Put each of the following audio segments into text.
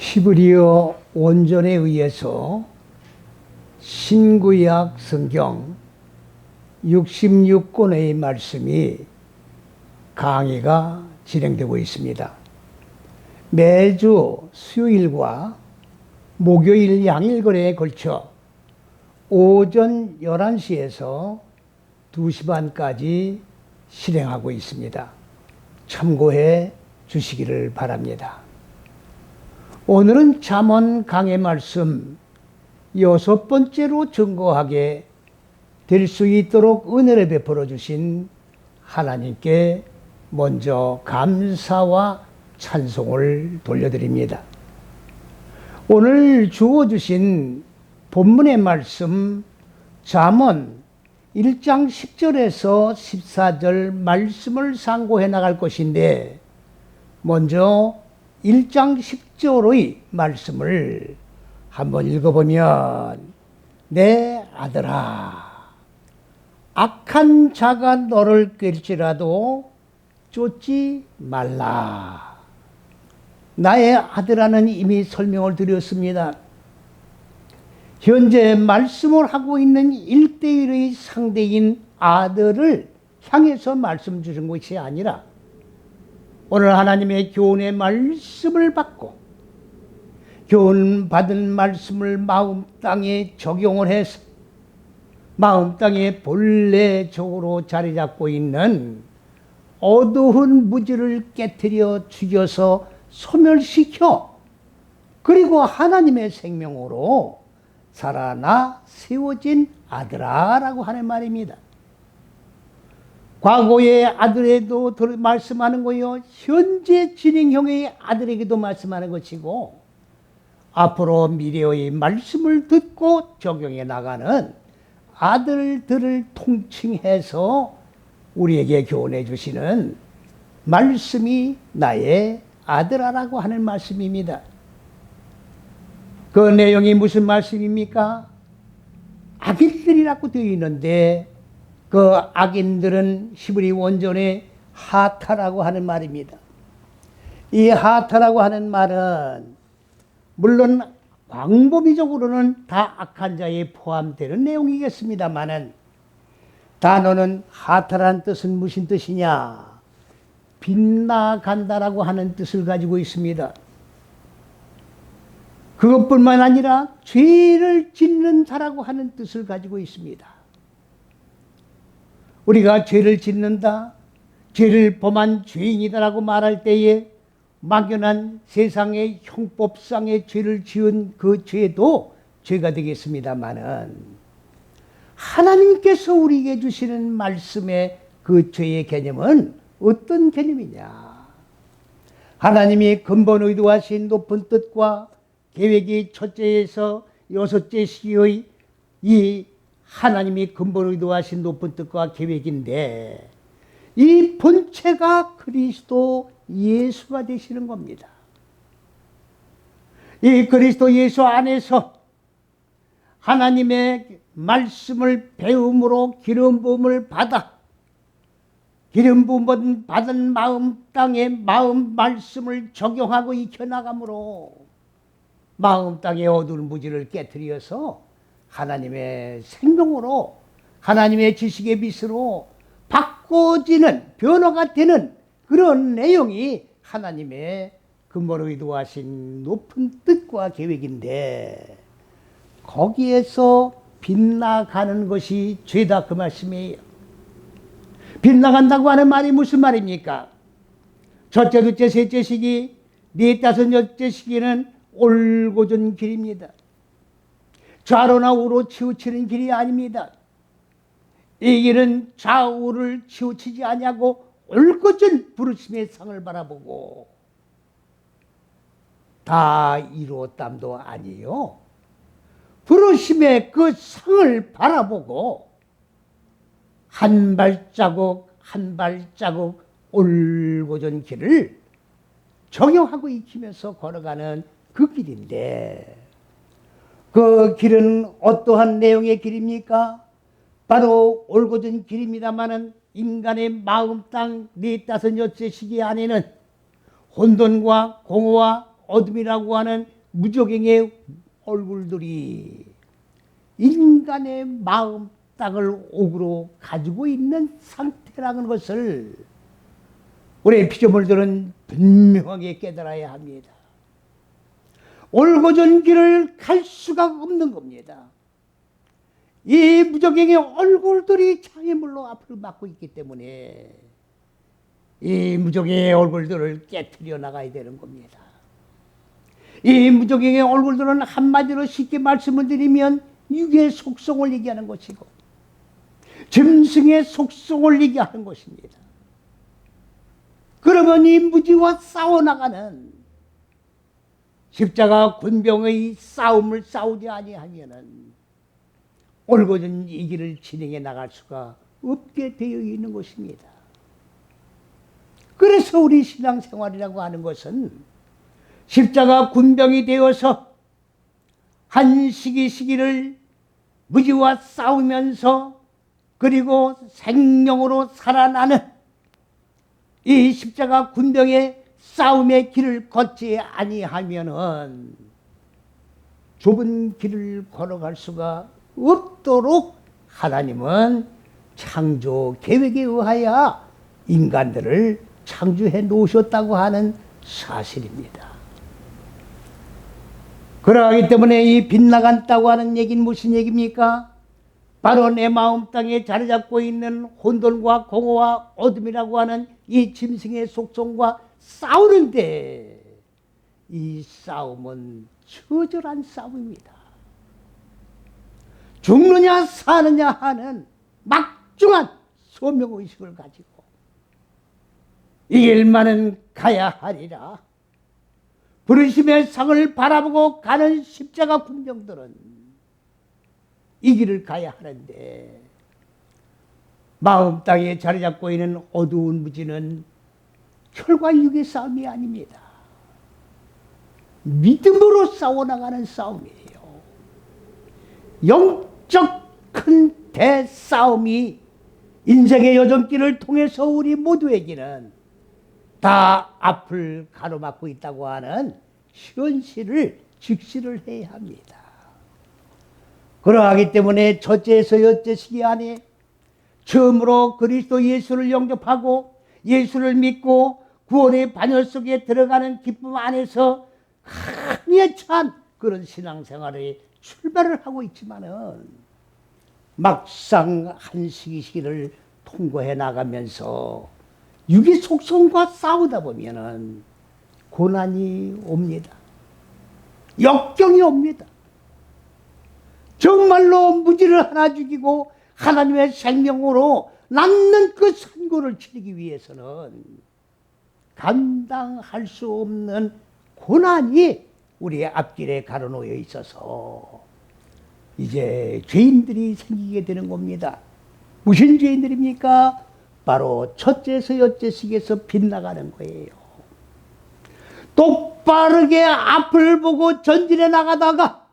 히브리어 원전에 의해서 신구약 성경 66권의 말씀이 강의가 진행되고 있습니다. 매주 수요일과 목요일 양일거래에 걸쳐 오전 11시에서 2시 반까지 실행하고 있습니다. 참고해 주시기를 바랍니다. 오늘은 잠언 강해 말씀 6번째로 증거하게 될 수 있도록 은혜를 베풀어 주신 하나님께 먼저 감사와 찬송을 돌려드립니다. 오늘 주어주신 본문의 말씀 잠언 1장 10절에서 14절 말씀을 상고해 나갈 것인데, 먼저 1장 10절의 말씀을 한번 읽어보면, 내 아들아, 악한 자가 너를 꾀일지라도 쫓지 말라. 나의 아들아는 이미 설명을 드렸습니다. 현재 말씀을 하고 있는 1대1의 상대인 아들을 향해서 말씀 주신 것이 아니라, 오늘 하나님의 교훈의 말씀을 받고 교훈 받은 말씀을 마음 땅에 적용을 해서 마음 땅에 본래적으로 자리 잡고 있는 어두운 무지를 깨트려 죽여서 소멸시켜, 그리고 하나님의 생명으로 살아나 세워진 아들아라고 하는 말입니다. 과거의 아들에도 말씀하는 거요, 현재 진행형의 아들에게도 말씀하는 것이고, 앞으로 미래의 말씀을 듣고 적용해 나가는 아들들을 통칭해서 우리에게 교훈해 주시는 말씀이 나의 아들아라고 하는 말씀입니다. 그 내용이 무슨 말씀입니까? 악인들이라고 되어 있는데, 그 악인들은 히브리 원전의 하타라고 하는 말입니다. 이 하타라고 하는 말은 물론 광범위적으로는 다 악한 자에 포함되는 내용이겠습니다만은, 단어는 하타라는 뜻은 무슨 뜻이냐? 빗나간다라고 하는 뜻을 가지고 있습니다. 그것뿐만 아니라 죄를 짓는 자라고 하는 뜻을 가지고 있습니다. 우리가 죄를 짓는다, 죄를 범한 죄인이다라고 말할 때에 막연한 세상의 형법상의 죄를 지은 그 죄도 죄가 되겠습니다마는, 하나님께서 우리에게 주시는 말씀의 그 죄의 개념은 어떤 개념이냐? 하나님이 근본 의도하신 높은 뜻과 계획이 첫째에서 여섯째 시기의 이 하나님이 근본 의도하신 높은 뜻과 계획인데, 이 본체가 그리스도 예수가 되시는 겁니다. 이 그리스도 예수 안에서 하나님의 말씀을 배움으로 기름 부음을 받아, 기름 부음 받은 마음 땅에 마음 말씀을 적용하고 익혀나감으로 마음 땅의 어두운 무지를 깨트려서 하나님의 생명으로, 하나님의 지식의 빛으로 바꿔지는, 변화가 되는 그런 내용이 하나님의 근본 의도하신 높은 뜻과 계획인데, 거기에서 빗나가는 것이 죄다, 그 말씀이에요. 빗나간다고 하는 말이 무슨 말입니까? 첫째, 둘째, 셋째 시기, 넷, 다섯, 여섯째 시기는 올곧은 길입니다. 좌로나 우로 치우치는 길이 아닙니다. 이 길은 좌우를 치우치지 아니하고 올곧은 부르심의 상을 바라보고, 다 이루었담도 아니요, 부르심의 그 상을 바라보고 한 발자국 한 발자국 올곧은 길을 적용하고 익히면서 걸어가는 그 길인데, 그 길은 어떠한 내용의 길입니까? 바로 올곧은 길입니다마는 인간의 마음 땅 넷, 다섯, 여섯 시기 안에는 혼돈과 공허와 어둠이라고 하는 무적행의 얼굴들이 인간의 마음 땅을 옥으로 가지고 있는 상태라는 것을 우리 피조물들은 분명하게 깨달아야 합니다. 옳고전 길을 갈 수가 없는 겁니다. 이 무적행의 얼굴들이 장애물로 앞을 막고 있기 때문에 이 무적행의 얼굴들을 깨트려 나가야 되는 겁니다. 이 무적행의 얼굴들은 한마디로 쉽게 말씀을 드리면 육의 속성을 얘기하는 것이고 짐승의 속성을 얘기하는 것입니다. 그러면 이 무지와 싸워나가는 십자가 군병의 싸움을 싸우지 아니하면은 옳고전 이 길을 진행해 나갈 수가 없게 되어 있는 것입니다. 그래서 우리 신앙생활이라고 하는 것은 십자가 군병이 되어서 한 시기를 무지와 싸우면서 그리고 생명으로 살아나는 이 십자가 군병의 싸움의 길을 걷지 아니하면은 좁은 길을 걸어갈 수가 없도록 하나님은 창조 계획에 의하여 인간들을 창조해 놓으셨다고 하는 사실입니다. 그러하기 때문에 이 빗나간다고 하는 얘기는 무슨 얘기입니까? 바로 내 마음 땅에 자리 잡고 있는 혼돈과 공허와 어둠이라고 하는 이 짐승의 속성과 싸우는데 이 싸움은 처절한 싸움입니다. 죽느냐 사느냐 하는 막중한 소명의식을 가지고 이 길만은 가야 하리라. 부르심의 상을 바라보고 가는 십자가 군병들은 이 길을 가야 하는데 마음 땅에 자리 잡고 있는 어두운 무지는 혈과 육의 싸움이 아닙니다. 믿음으로 싸워나가는 싸움이에요. 영적 큰 대싸움이 인생의 여정길을 통해서 우리 모두에게는 다 앞을 가로막고 있다고 하는 현실을 직시를 해야 합니다. 그러하기 때문에 첫째에서 여째 시기 안에 처음으로 그리스도 예수를 영접하고 예수를 믿고 구원의 반열 속에 들어가는 기쁨 안에서 한에 찬 그런 신앙생활에 출발을 하고 있지만은 막상 한 시기를 통과해 나가면서 육의 속성과 싸우다 보면은 고난이 옵니다. 역경이 옵니다. 정말로 무지를 하나 죽이고 하나님의 생명으로 낳는 그 선고를 치르기 위해서는 감당할 수 없는 고난이 우리의 앞길에 가로놓여 있어서 이제 죄인들이 생기게 되는 겁니다. 무슨 죄인들입니까? 바로 첫째에서 여째식에서 빗나가는 거예요. 똑바르게 앞을 보고 전진해 나가다가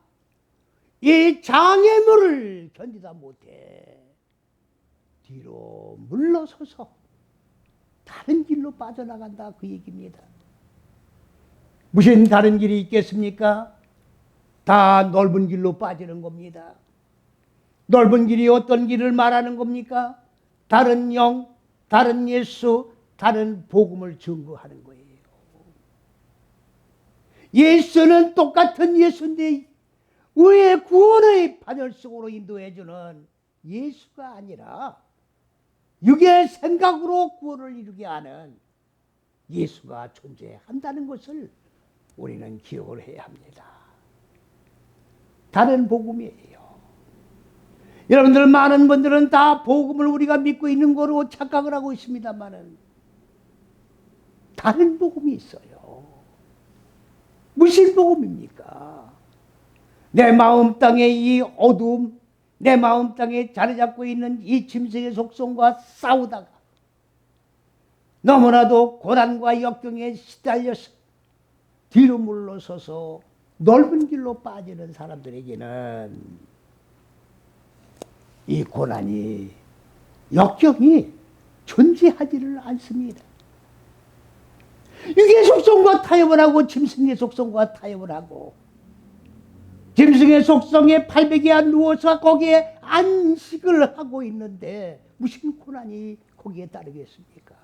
이 장애물을 견디다 못해 뒤로 물러서서 다른 길로 빠져나간다 그 얘기입니다. 무슨 다른 길이 있겠습니까? 다 넓은 길로 빠지는 겁니다. 넓은 길이 어떤 길을 말하는 겁니까? 다른 영, 다른 예수, 다른 복음을 증거하는 거예요. 예수는 똑같은 예수인데 왜 구원의 반열 속으로 인도해주는 예수가 아니라 육의 생각으로 구원을 이루게 하는 예수가 존재한다는 것을 우리는 기억을 해야 합니다. 다른 복음이에요. 여러분들 많은 분들은 다 복음을 우리가 믿고 있는 거로 착각을 하고 있습니다만은 다른 복음이 있어요. 무슨 복음입니까? 내 마음 땅에 이 어두움, 내 마음 땅에 자리 잡고 있는 이 짐승의 속성과 싸우다가 너무나도 고난과 역경에 시달려서 뒤로 물러서서 넓은 길로 빠지는 사람들에게는 이 고난이, 역경이 존재하지를 않습니다. 육의 속성과 타협을 하고 짐승의 속성과 타협을 하고 짐승의 속성에 팔베개에 누워서 거기에 안식을 하고 있는데 무슨 고난이 거기에 따르겠습니까?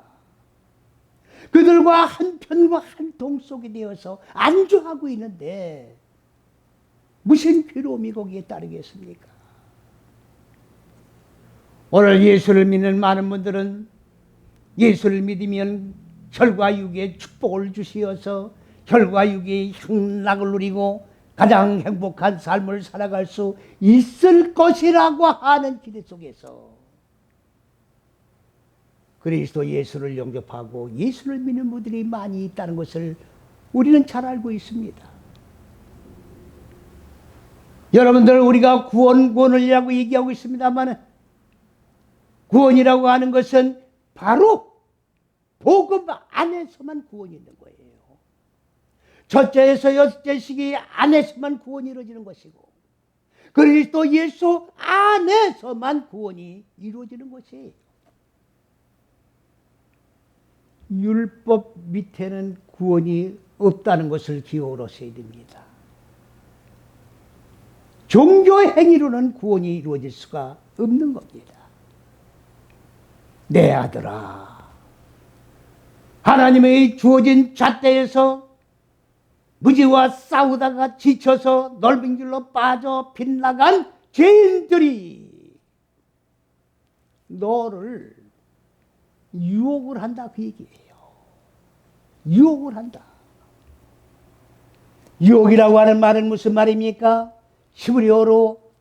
그들과 한 편과 한 동 속에 되어서 안주하고 있는데 무슨 괴로움이 거기에 따르겠습니까? 오늘 예수를 믿는 많은 분들은 예수를 믿으면 혈과 육의 축복을 주시어서 혈과 육의 향락을 누리고 가장 행복한 삶을 살아갈 수 있을 것이라고 하는 기대 속에서 그리스도 예수를 영접하고 예수를 믿는 분들이 많이 있다는 것을 우리는 잘 알고 있습니다. 여러분들, 우리가 구원이라고 얘기하고 있습니다만 구원이라고 하는 것은 바로 복음 안에서만 구원이 있는 거예요. 첫째에서 여섯째시기 안에서만 구원이 이루어지는 것이고 그리스도 예수 안에서만 구원이 이루어지는 것이에요. 율법 밑에는 구원이 없다는 것을 기억하셔야 됩니다. 종교 행위로는 구원이 이루어질 수가 없는 겁니다. 내 아들아, 하나님의 주어진 잣대에서 무지와 싸우다가 지쳐서 넓은 길로 빠져 빗나간 죄인들이 너를 유혹을 한다, 그 얘기예요. 유혹을 한다. 유혹이라고 하는 말은 무슨 말입니까? 히브리어로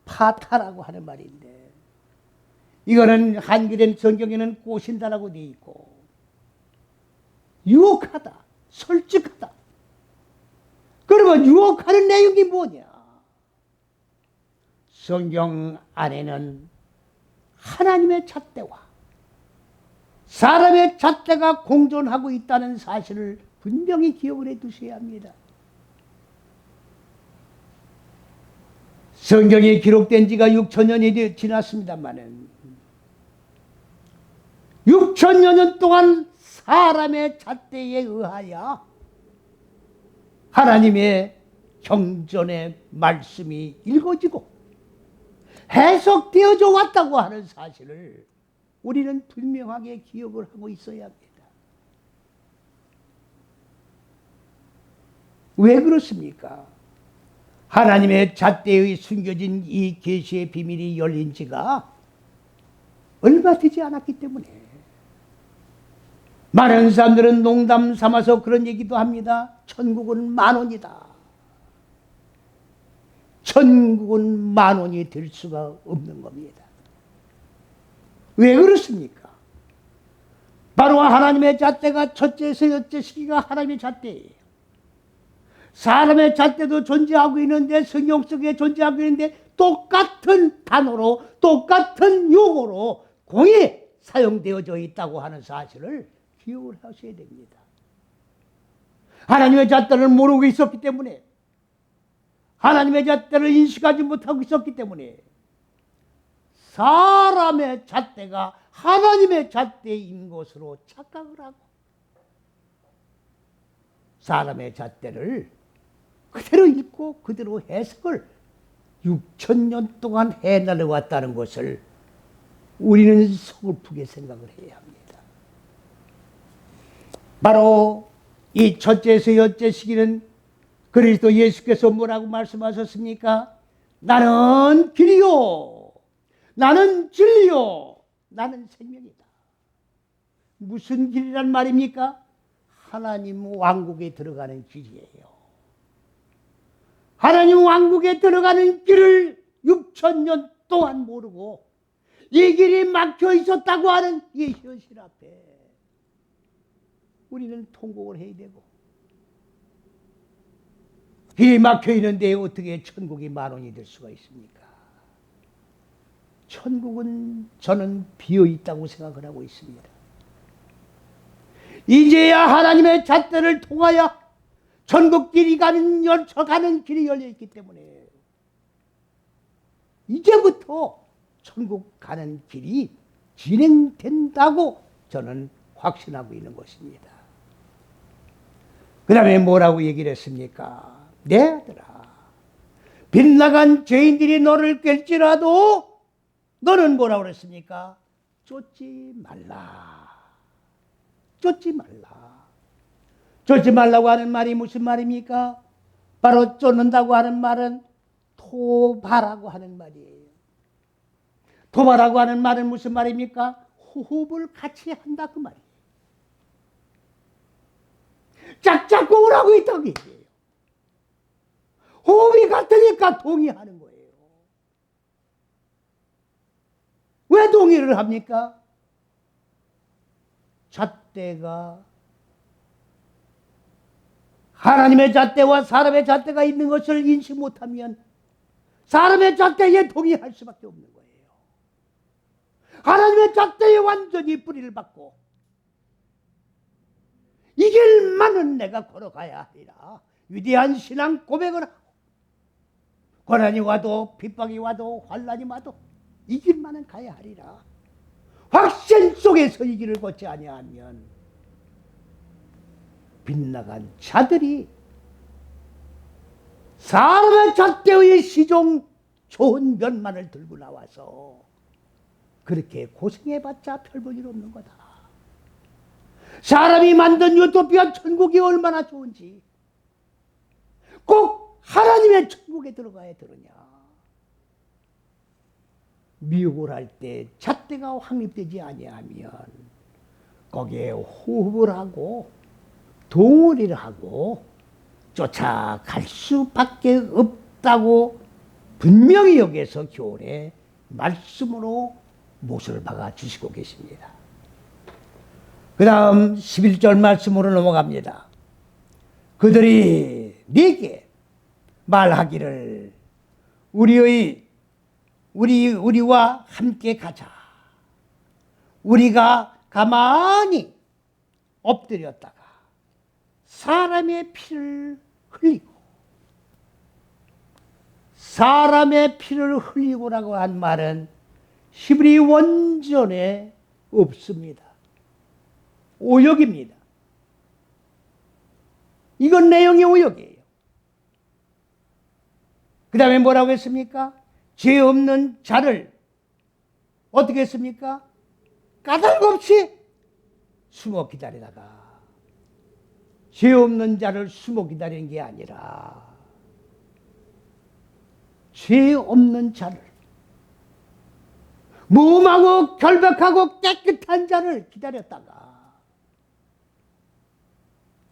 파타라고 하는 말인데 이거는 한글의 성경에는 꼬신다라고 되어 있고 유혹하다, 설득하다. 그러면 유혹하는 내용이 뭐냐? 성경 안에는 하나님의 잣대와 사람의 잣대가 공존하고 있다는 사실을 분명히 기억을 해 두셔야 합니다. 성경이 기록된 지가 6,000년이 지났습니다만은 6,000여 년 동안 사람의 잣대에 의하여 하나님의 경전의 말씀이 읽어지고 해석되어져 왔다고 하는 사실을 우리는 분명하게 기억을 하고 있어야 합니다. 왜 그렇습니까? 하나님의 잣대의 숨겨진 이 계시의 비밀이 열린 지가 얼마 되지 않았기 때문에 많은 사람들은 농담 삼아서 그런 얘기도 합니다. 천국은 10,000원이다. 천국은 10,000원이 될 수가 없는 겁니다. 왜 그렇습니까? 바로 하나님의 잣대가 첫째에서 여째 시기가 하나님의 잣대예요. 사람의 잣대도 존재하고 있는데 성경 속에 존재하고 있는데 똑같은 단어로 똑같은 용어로 공이 사용되어져 있다고 하는 사실을 기억을 하셔야 됩니다. 하나님의 잣대를 모르고 있었기 때문에 하나님의 잣대를 인식하지 못하고 있었기 때문에 사람의 잣대가 하나님의 잣대인 것으로 착각을 하고 사람의 잣대를 그대로 읽고 그대로 해석을 6,000년 동안 해나려왔다는 것을 우리는 서글프게 생각을 해야 합니다. 바로 이 첫째에서 여째 시기는 그리스도 예수께서 뭐라고 말씀하셨습니까? 나는 길이요, 나는 진리요, 나는 생명이다. 무슨 길이란 말입니까? 하나님 왕국에 들어가는 길이에요. 하나님 왕국에 들어가는 길을 6,000년 동안 모르고 이 길이 막혀 있었다고 하는 이 현실 앞에 우리는 통곡을 해야 되고 길이 막혀 있는데 어떻게 천국이 10,000원이 될 수가 있습니까? 천국은 저는 비어 있다고 생각을 하고 있습니다. 이제야 하나님의 잣대를 통하여 천국 길이 가는 길이 열려있기 때문에 이제부터 천국 가는 길이 진행된다고 저는 확신하고 있는 것입니다. 그 다음에 뭐라고 얘기를 했습니까? 내 아들아, 빗나간 죄인들이 너를 깰지라도 너는 뭐라고 그랬습니까? 쫓지 말라. 쫓지 말라. 쫓지 말라고 하는 말이 무슨 말입니까? 바로 쫓는다고 하는 말은 토바라고 하는 말이에요. 토바라고 하는 말은 무슨 말입니까? 호흡을 같이 한다 그 말이에요. 짝짝꿍을 하고 있다고 얘기해요. 호흡이 같으니까 동의하는 거예요. 왜 동의를 합니까? 잣대가 하나님의 잣대와 사람의 잣대가 있는 것을 인식 못하면 사람의 잣대에 동의할 수밖에 없는 거예요. 하나님의 잣대에 완전히 뿌리를 받고 이 길만은 내가 걸어가야 하리라. 위대한 신앙 고백을 하고 고난이 와도 핍박이 와도 환난이 와도 이 길만은 가야 하리라. 확신 속에서 이 길을 걷지 아니하면 빗나간 자들이 사람의 잣대의 시종 좋은 면만을 들고 나와서 그렇게 고생해봤자 별 볼 일 없는 거다. 사람이 만든 유토피아 천국이 얼마나 좋은지 꼭 하나님의 천국에 들어가야 되느냐. 미혹을 할 때 잣대가 확립되지 아니하면 거기에 호흡을 하고 동원을 하고 쫓아갈 수밖에 없다고 분명히 여기에서 교훈의 말씀으로 못을 박아 주시고 계십니다. 그 다음 11절 말씀으로 넘어갑니다. 그들이 네게 말하기를 우리와 함께 가자. 우리가 가만히 엎드렸다가 사람의 피를 흘리고 사람의 피를 흘리고라고 한 말은 히브리 원전에 없습니다. 오역입니다. 이건 내용이 오역이에요. 그 다음에 뭐라고 했습니까? 죄 없는 자를 어떻게 했습니까? 까닭없이 숨어 기다리다가 죄 없는 자를 숨어 기다리는 게 아니라 죄 없는 자를 무음하고 결백하고 깨끗한 자를 기다렸다가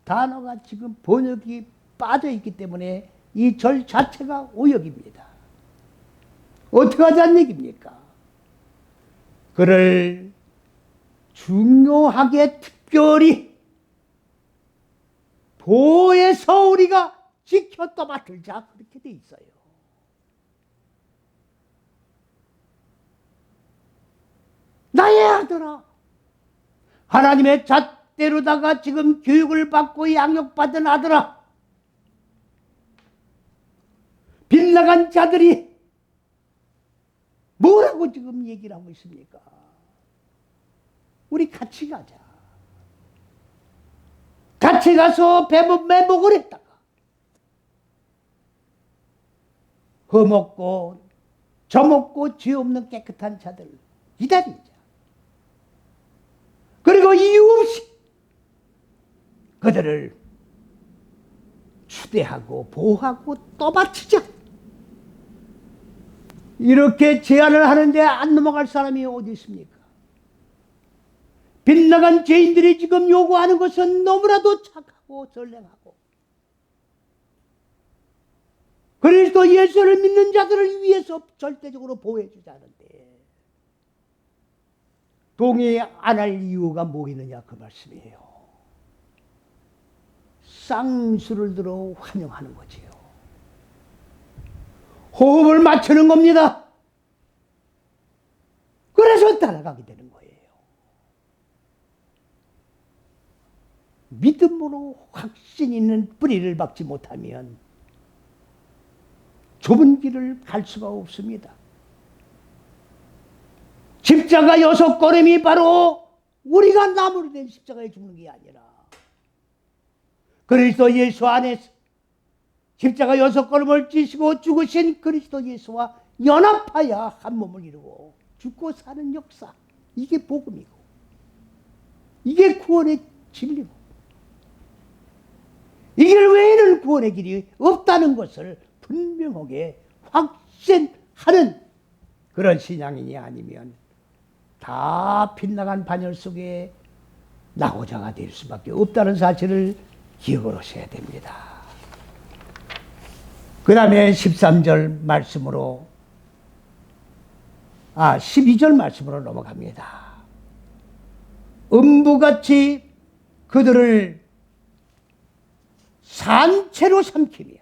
단어가 지금 번역이 빠져 있기 때문에 이 절 자체가 오역입니다. 어떻게 하자는 얘기입니까? 그를 중요하게 특별히 보호해서 우리가 지켜 떠맡들자 그렇게 돼 있어요. 나의 아들아, 하나님의 잣대로다가 지금 교육을 받고 양육받은 아들아, 빗나간 자들이 뭐라고 지금 얘기를 하고 있습니까? 우리 같이 가자. 같이 가서 매복을 했다가 허먹고 저먹고 죄 없는 깨끗한 자들 기다리자. 그리고 이유 없이 그들을 추대하고 보호하고 떠받치자. 이렇게 제안을 하는데 안 넘어갈 사람이 어디 있습니까? 빗나간 죄인들이 지금 요구하는 것은 너무나도 착하고 선량하고 그리스도 예수를 믿는 자들을 위해서 절대적으로 보호해 주자는데 동의 안 할 이유가 뭐 있느냐 그 말씀이에요. 쌍수를 들어 환영하는 거지요. 호흡을 맞추는 겁니다. 그래서 따라가게 되는 거예요. 믿음으로 확신 있는 뿌리를 박지 못하면 좁은 길을 갈 수가 없습니다. 십자가 6걸음이 바로 우리가 나무로 된 십자가에 죽는 게 아니라 그리스도 예수 안에서 십자가 6걸음을 지시고 죽으신 그리스도 예수와 연합하여 한 몸을 이루고 죽고 사는 역사, 이게 복음이고 이게 구원의 진리고 이 길 외에는 구원의 길이 없다는 것을 분명하게 확신하는 그런 신앙인이 아니면 다 빗나간 반열 속에 낙오자가 될 수밖에 없다는 사실을 기억을 하셔야 됩니다. 그 다음에 13절 말씀으로 12절 말씀으로 넘어갑니다. 음부같이 그들을 산채로 삼키며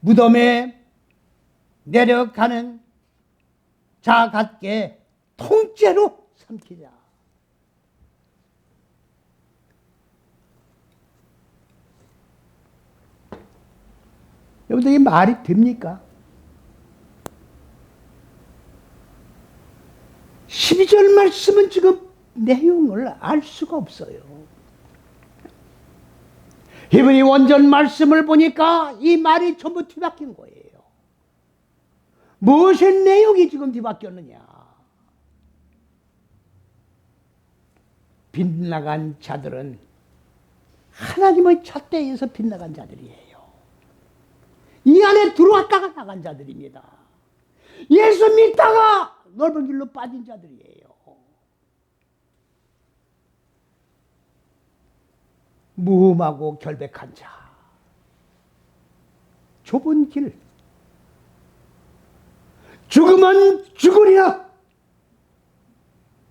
무덤에 내려가는 자 같게 통째로 삼키자. 여러분들 이게 말이 됩니까? 12절 말씀은 지금 내용을 알 수가 없어요. 히브리 원전 말씀을 보니까 이 말이 전부 뒤바뀐 거예요. 무엇의 내용이 지금 뒤바뀌었느냐? 빗나간 자들은 하나님의 잣대에서 빗나간 자들이에요. 이 안에 들어왔다가 나간 자들입니다. 예수 믿다가 넓은 길로 빠진 자들이에요. 무음하고 결백한 자, 좁은 길, 죽으면 죽으리라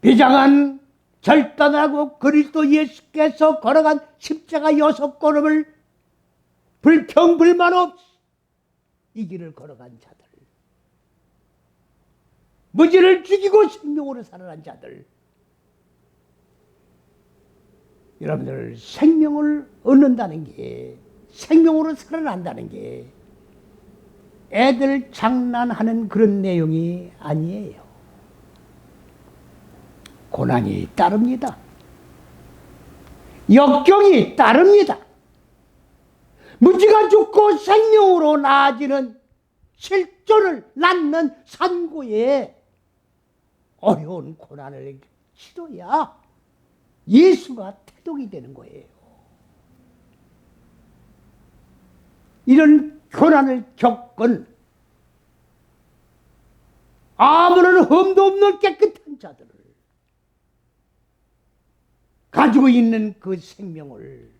비장한 결단하고 그리스도 예수께서 걸어간 십자가 6걸음을 불평불만 없이 이 길을 걸어간 자들, 무지를 죽이고 생명으로 살아난 자들, 여러분들 생명을 얻는다는 게, 생명으로 살아난다는 게 애들 장난하는 그런 내용이 아니에요. 고난이 따릅니다. 역경이 따릅니다. 무지가 죽고 생명으로 나아지는 실존을 낳는 산고에 어려운 고난을 치러야 예수가 태동이 되는 거예요. 이런 고난을 겪은 아무런 흠도 없는 깨끗한 자들을 가지고 있는 그 생명을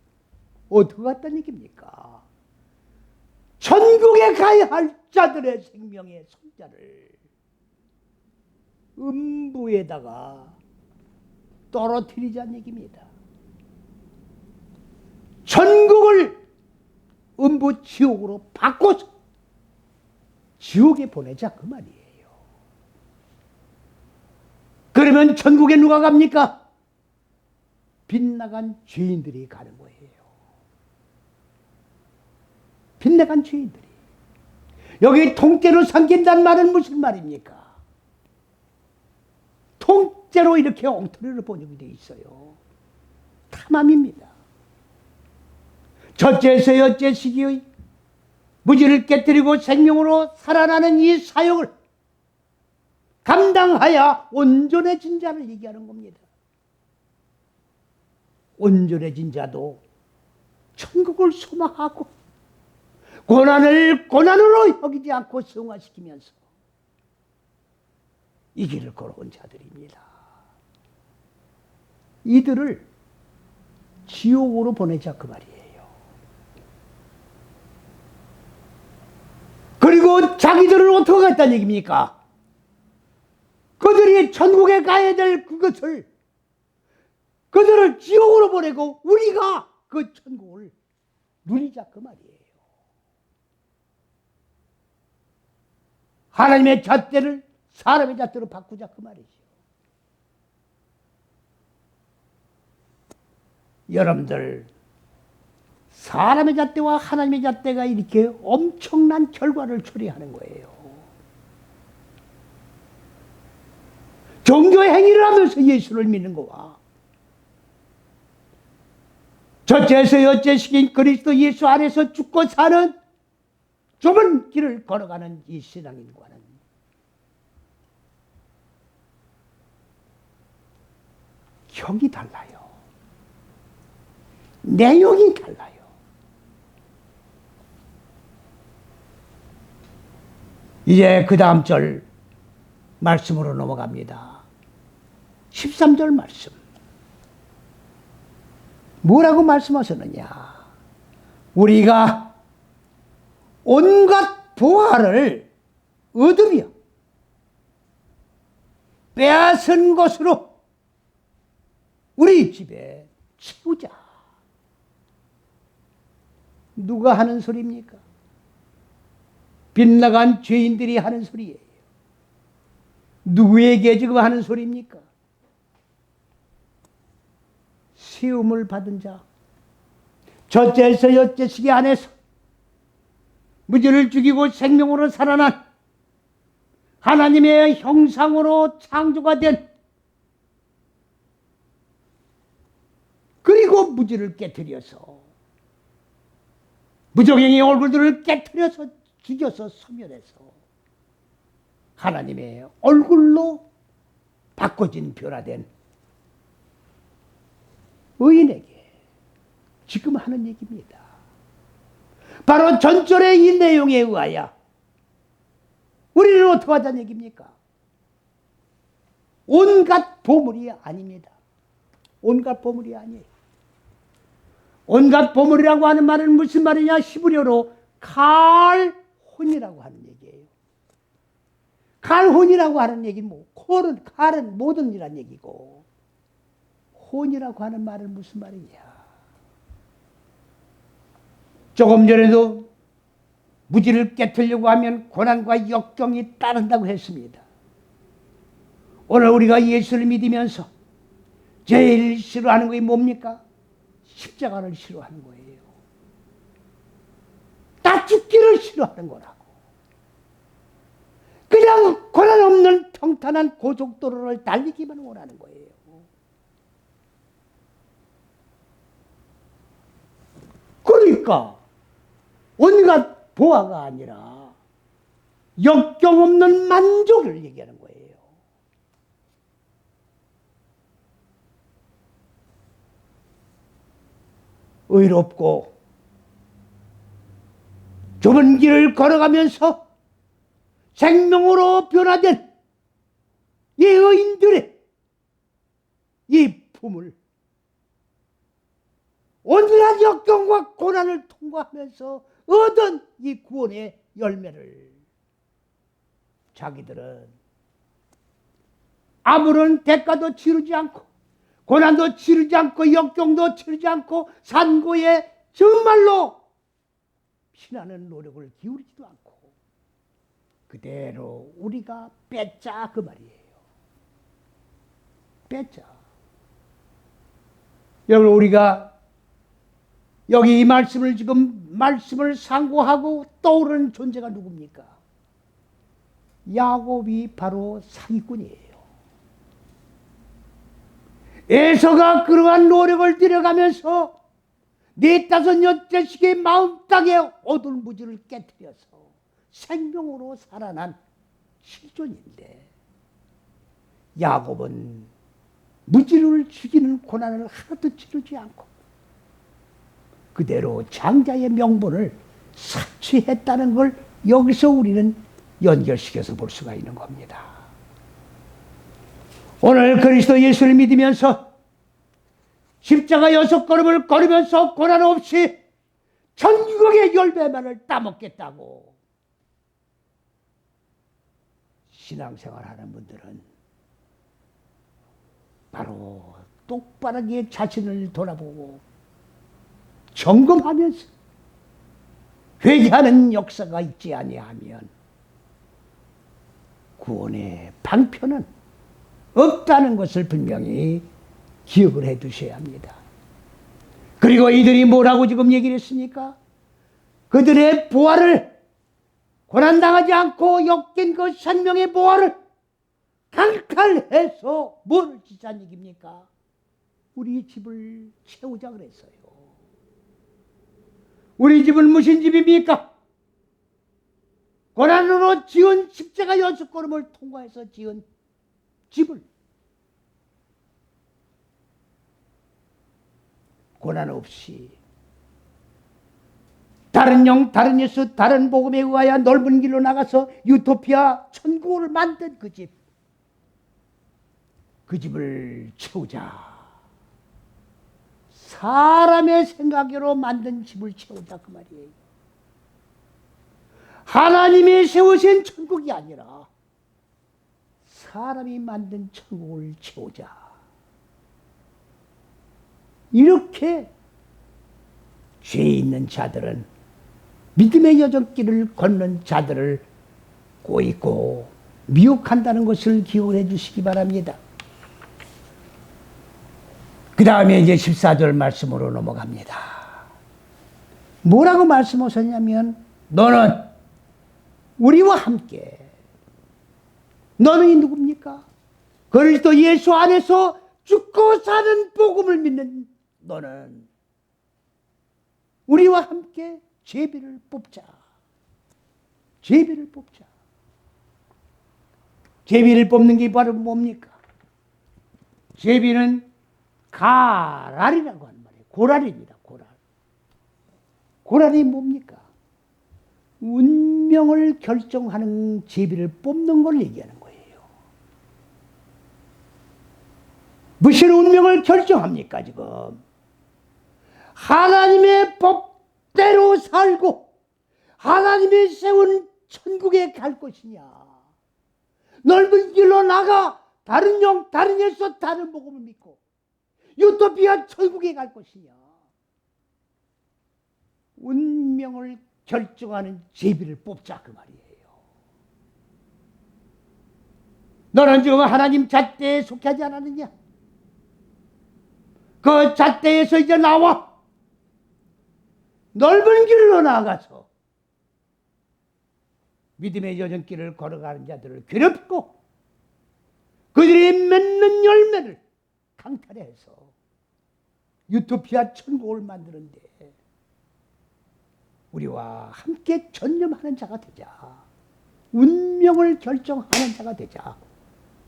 어떻게 갖다는 얘기입니까? 천국에 가야 할 자들의 생명의 손자를 음부에다가 떨어뜨리자는 얘기입니다. 천국을 음부 지옥으로 바꿔서 지옥에 보내자 그 말이에요. 그러면 천국에 누가 갑니까? 빗나간 죄인들이 가는 거예요. 빗나간 죄인들이. 여기 통째로 삼킨다는 말은 무슨 말입니까? 통째로 이렇게 엉터리로 번역이 되어 있어요. 탐함입니다. 첫째에서 여째 시기의 무지를 깨뜨리고 생명으로 살아나는 이 사역을 감당하여 온전해진 자를 얘기하는 겁니다. 온전해진 자도 천국을 소망하고 고난을 고난으로 여기지 않고 승화시키면서 이 길을 걸어온 자들입니다. 이들을 지옥으로 보내자 그 말이에요. 그리고 자기들은 어떻게 했다는 얘기입니까? 그들이 천국에 가야 될 그것을, 그들을 지옥으로 보내고 우리가 그 천국을 누리자 그 말이에요. 하나님의 잣대를 사람의 잣대로 바꾸자 그 말이죠. 여러분들, 사람의 잣대와 하나님의 잣대가 이렇게 엄청난 결과를 초래하는 거예요. 종교 행위를 하면서 예수를 믿는 거와 첫째에서 여째식인 그리스도 예수 안에서 죽고 사는 좁은 길을 걸어가는 이 신앙인과는 형이 달라요. 내용이 달라요. 이제 그 다음 절 말씀으로 넘어갑니다. 13절 말씀. 뭐라고 말씀하셨느냐? 우리가 온갖 보화를 얻으며 빼앗은 것으로 우리 집에 채우자. 누가 하는 소리입니까? 빗나간 죄인들이 하는 소리예요. 누구에게 지금 하는 소리입니까? 세움을 받은 자, 첫째에서 여째시기 안에서 무지를 죽이고 생명으로 살아난 하나님의 형상으로 창조가 된, 그리고 무지를 깨뜨려서 무적행의 얼굴들을 깨뜨려서 죽여서 소멸해서 하나님의 얼굴로 바꿔진 변화된 의인에게 지금 하는 얘기입니다. 바로 전절의 이 내용에 의하여 우리는 어떻게 하자는 얘기입니까? 온갖 보물이 아닙니다. 온갖 보물이 아니에요. 온갖 보물이라고 하는 말은 무슨 말이냐? 히브리어로 칼혼이라고 하는 얘기예요. 칼혼이라고 하는 얘기는 뭐, 칼은 모든 이란 얘기고, 혼이라고 하는 말은 무슨 말이냐? 조금 전에도 무지를 깨트리려고 하면 고난과 역경이 따른다고 했습니다. 오늘 우리가 예수를 믿으면서 제일 싫어하는 것이 뭡니까? 십자가를 싫어하는 거예요. 다 죽기를 싫어하는 거라고. 그냥 고난 없는 평탄한 고속도로를 달리기만 원하는 거예요. 그러니까 온갖 보화가 아니라 역경 없는 만족을 얘기하는 거예요. 의롭고 좁은 길을 걸어가면서 생명으로 변화된 이 의인들의 이 품을 온갖 역경과 고난을 통과하면서 얻은 이 구원의 열매를 자기들은 아무런 대가도 치르지 않고 고난도 치르지 않고 역경도 치르지 않고 산고에 정말로 피나는 노력을 기울이지도 않고 그대로 우리가 뺏자 그 말이에요. 뺏자. 여러분, 우리가 여기 이 말씀을 지금 말씀을 상고하고 떠오르는 존재가 누굽니까? 야곱이 바로 사기꾼이에요. 에서가 그러한 노력을 들여가면서 네 다섯 여째씩의 마음 땅에 얻은 무지를 깨뜨려서 생명으로 살아난 실존인데, 야곱은 무지를 죽이는 고난을 하나도 치르지 않고 그대로 장자의 명분을 사취했다는 걸 여기서 우리는 연결시켜서 볼 수가 있는 겁니다. 오늘 그리스도 예수를 믿으면서 십자가 6걸음을 걸으면서 고난 없이 천국의 열매만을 따먹겠다고 신앙생활하는 분들은 바로 똑바르게 자신을 돌아보고 점검하면서 회개하는 역사가 있지 아니하면 구원의 방편은 없다는 것을 분명히 기억을 해 두셔야 합니다. 그리고 이들이 뭐라고 지금 얘기를 했습니까? 그들의 보화를, 고난당하지 않고 엮인 그 생명의 보화를 강탈해서 뭘 짓자는 얘기입니까? 우리 집을 채우자 그랬어요. 우리 집은 무슨 집입니까? 고난으로 지은 십자가 6걸음을 통과해서 지은 집을 고난 없이 다른 영, 다른 예수, 다른 복음에 의하여 넓은 길로 나가서 유토피아 천국을 만든 그 집, 그 집을 채우자. 사람의 생각으로 만든 집을 채우자 그 말이에요. 하나님이 세우신 천국이 아니라 사람이 만든 천국을 채우자. 이렇게 죄 있는 자들은 믿음의 여정길을 걷는 자들을 꼬이고 미혹한다는 것을 기억해 주시기 바랍니다. 그 다음에 이제 14절 말씀으로 넘어갑니다. 뭐라고 말씀하셨냐면 너는 우리와 함께, 너는 누굽니까? 그리스도 예수 안에서 죽고 사는 복음을 믿는 너는 우리와 함께 제비를 뽑자. 제비를 뽑자. 제비를 뽑는 게 바로 뭡니까? 제비는 가랄이라고 하는 말이에요. 고랄입니다. 고랄. 고랄이 뭡니까? 운명을 결정하는 제비를 뽑는 걸 얘기하는 거예요. 무슨 운명을 결정합니까 지금? 하나님의 법대로 살고 하나님이 세운 천국에 갈 것이냐, 넓은 길로 나가 다른 영, 다른 예수, 다른 복음을 믿고 유토피아 천국에 갈 것이냐. 운명을 결정하는 제비를 뽑자 그 말이에요. 너는 지금 하나님 잣대에 속하지 않았느냐? 그 잣대에서 이제 나와 넓은 길로 나아가서 믿음의 여정길을 걸어가는 자들을 괴롭히고 그들이 맺는 열매를 강탈해서 유토피아 천국을 만드는데 우리와 함께 전념하는 자가 되자. 운명을 결정하는 자가 되자.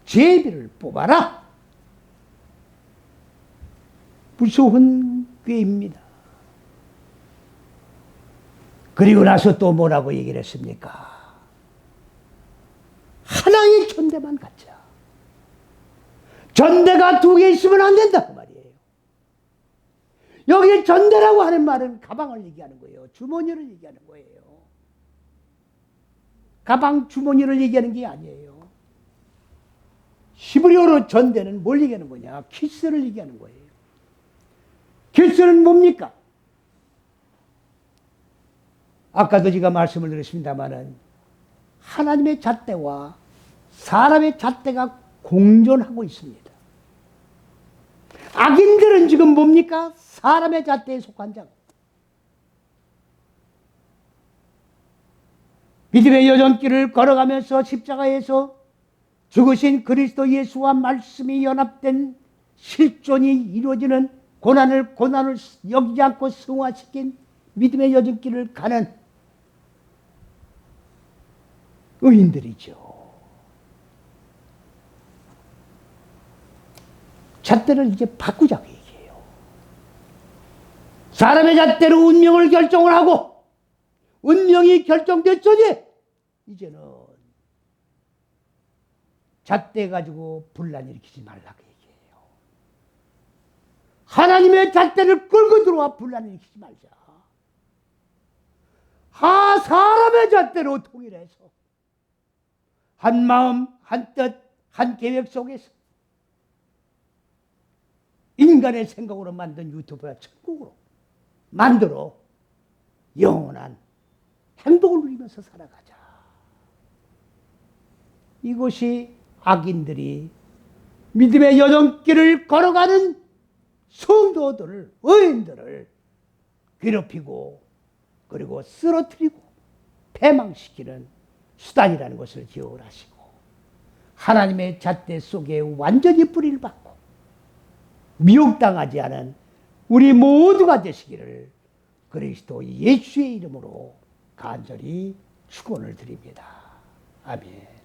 제비를 뽑아라. 무서운 꾀입니다. 그리고 나서 또 뭐라고 얘기를 했습니까? 하나의 전대만 갖자. 전대가 두 개 있으면 안 된다 그 말이에요. 여기 전대라고 하는 말은 가방을 얘기하는 거예요. 주머니를 얘기하는 거예요. 가방 주머니를 얘기하는 게 아니에요. 히브리어로 전대는 뭘 얘기하는 거냐? 키스를 얘기하는 거예요. 키스는 뭡니까? 아까도 제가 말씀을 드렸습니다마는 하나님의 잣대와 사람의 잣대가 공존하고 있습니다. 악인들은 지금 뭡니까? 사람의 잣대에 속한 자. 믿음의 여정길을 걸어가면서 십자가에서 죽으신 그리스도 예수와 말씀이 연합된 실존이 이루어지는 고난을 여기지 않고 승화시킨 믿음의 여정길을 가는 의인들이죠. 잣대를 이제 바꾸자고 얘기해요. 사람의 잣대로 운명을 결정을 하고 운명이 결정됐더니 이제는 잣대 가지고 분란 일으키지 말라고 얘기해요. 하나님의 잣대를 끌고 들어와 분란 일으키지 말자. 사람의 잣대로 통일해서 한 마음, 한 뜻, 한 계획 속에서 인간의 생각으로 만든 유토피아 천국으로 만들어 영원한 행복을 누리면서 살아가자. 이것이 악인들이 믿음의 여정길을 걸어가는 성도들을, 의인들을 괴롭히고 그리고 쓰러뜨리고 패망시키는 수단이라는 것을 기억을 하시고 하나님의 잣대 속에 완전히 뿌리를 박고 미혹당하지 않은 우리 모두가 되시기를 그리스도 예수의 이름으로 간절히 축원을 드립니다. 아멘.